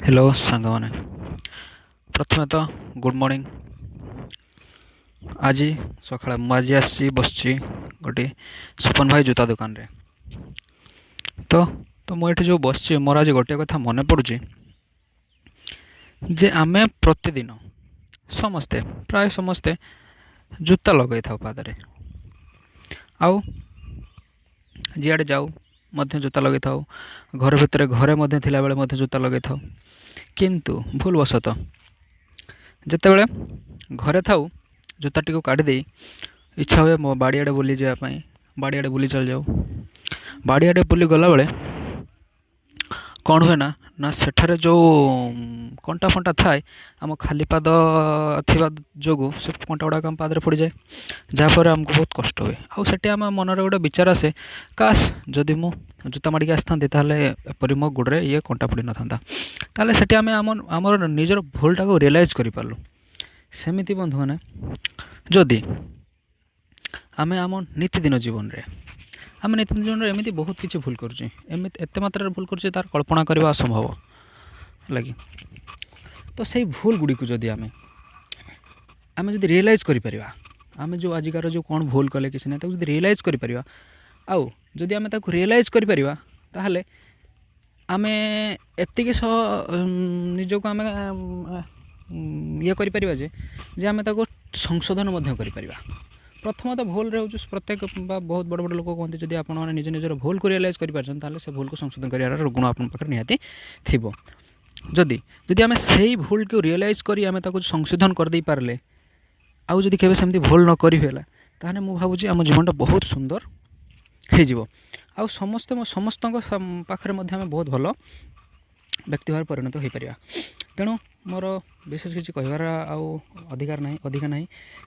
Hello सांग मैंने प्रथम तो गुड मॉर्निंग। आज सका मुझे आसी बस गोटे सपन भाई जूता दुकान रे। तो तो मुझे जो बस मोर आज गोटे कथा मन पड़ुची जे आमे प्रतिदिन समस्ते प्राय समस्ते जूता लगे था पादरे आउ जियाड़े जाऊ मध्य जूता लगे था घर भितर घरे मध्य थिला बेले मध्य जूता लगे था किंतु भूल वशतः ଯେତେବେଳେ ଘରେ ଥାଉ ଜୋତାଟିକୁ କାଢ଼ିଦେଇ ଇଚ୍ଛା ହୁଏ ମୋ ବାଡ଼ିଆଡ଼େ ବୁଲି ଯିବା ପାଇଁ ବାଡ଼ିଆଡ଼େ ବୁଲି ଚାଲିଯାଉ। ବାଡ଼ିଆଡ଼େ ବୁଲି ଗଲାବେଳେ କ'ଣ ହୁଏ ନା ନା ସେଠାରେ ଯେଉଁ କଣ୍ଟା ଫଣ୍ଟା ଥାଏ ଆମ ଖାଲି ପାଦ ଥିବା ଯୋଗୁଁ ସେ କଣ୍ଟା ଗୁଡ଼ାକ ଆମ ପାଦରେ ପଡ଼ିଯାଏ, ଯାହାଫଳରେ ଆମକୁ ବହୁତ କଷ୍ଟ ହୁଏ। ଆଉ ସେଠି ଆମ ମନରେ ଗୋଟେ ବିଚାର ଆସେ, କାସ୍ ଯଦି ମୁଁ ଜୋତା ମାଡ଼ିକି ଆସିଥାନ୍ତି ତାହେଲେ ଏପରି ମୋ ଗୋଡ଼ରେ କଣ୍ଟା ପଡ଼ିନଥାନ୍ତା। ତାହେଲେ ସେଠି ଆମେ ଆମର ନିଜର ଭୁଲଟାକୁ ରିଏଲାଇଜ୍ କରିପାରିଲୁ। ସେମିତି ବନ୍ଧୁମାନେ ଯଦି ଆମେ ଆମ ନିତିଦିନ ଜୀବନରେ ଏମିତି ବହୁତ କିଛି ଭୁଲ କରୁଛେ, ଏମିତି ଏତେ ମାତ୍ରାରେ ଭୁଲ କରୁଛେ ତାର କଳ୍ପନା କରିବା ଅସମ୍ଭବ ହେଲା କି। ତ ସେଇ ଭୁଲ ଗୁଡ଼ିକୁ ଯଦି ଆମେ ଯଦି ରିଏଲାଇଜ୍ କରିପାରିବା, ଆମେ ଯେଉଁ ଆଜିକାର ଯେଉଁ କ'ଣ ଭୁଲ କଲେ କିଛି ନାହିଁ ତାକୁ ଯଦି ରିଏଲାଇଜ୍ କରିପାରିବା, ଆଉ ଯଦି ଆମେ ତାକୁ ରିଏଲାଇଜ୍ କରିପାରିବା ତାହେଲେ ଆମେ ଏତିକି ସହ ନିଜକୁ ଆମେ କରିପାରିବା ଯେ ଆମେ ତାକୁ ସଂଶୋଧନ ମଧ୍ୟ କରିପାରିବା। ପ୍ରଥମତଃ ଭୁଲରେ ହେଉଛି ପ୍ରତ୍ୟେକ ବା ବହୁତ ବଡ଼ ବଡ଼ ଲୋକ କୁହନ୍ତି ଯଦି ଆପଣମାନେ ନିଜର ଭୁଲକୁ ରିଏଲାଇଜ୍ କରିପାରୁଛନ୍ତି ତାହେଲେ ସେ ଭୁଲକୁ ସଂଶୋଧନ କରିବାର ଗୁଣ ଆପଣଙ୍କ ପାଖରେ ନିହାତି ଥିବ। ଯଦି ଆମେ ସେଇ ଭୁଲକୁ ରିଏଲାଇଜ୍ କରି ଆମେ ତାକୁ ସଂଶୋଧନ କରିଦେଇ ପାରିଲେ, ଆଉ ଯଦି କେବେ ସେମିତି ଭୁଲ ନ କରି ହେଲା ତାହେଲେ ମୁଁ ଭାବୁଛି ଆମ ଜୀବନଟା ବହୁତ ସୁନ୍ଦର ହେଇଯିବ। ଆଉ ସମସ୍ତଙ୍କ ପାଖରେ ମଧ୍ୟ ଆମେ ବହୁତ ଭଲ ବ୍ୟକ୍ତି ଭାବରେ ପରିଣତ ହୋଇପାରିବା। ତେଣୁ ମୋର ବିଶେଷ କିଛି କହିବାର ଆଉ ଅଧିକା ନାହିଁ।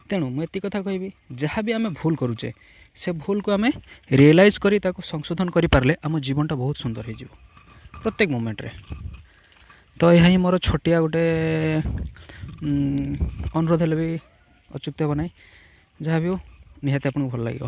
ତେଣୁ ମୁଁ ଏତିକି କଥା କହିବି, ଯାହା ବି ଆମେ ଭୁଲ କରୁଛେ ସେ ଭୁଲକୁ ଆମେ ରିଏଲାଇଜ୍ କରି ତାକୁ ସଂଶୋଧନ କରିପାରିଲେ ଆମ ଜୀବନଟା ବହୁତ ସୁନ୍ଦର ହେଇଯିବ ପ୍ରତ୍ୟେକ ମୋମେଣ୍ଟରେ। ତ ଏହା ହିଁ ମୋର ଛୋଟିଆ ଗୋଟେ ଅନୁରୋଧ ହେଲେ ବି ଅଚ୍ୟୁକ୍ତ ହେବ ନାହିଁ। ଯାହା ବି ହଉ ନିହାତି ଆପଣଙ୍କୁ ଭଲ ଲାଗିବ।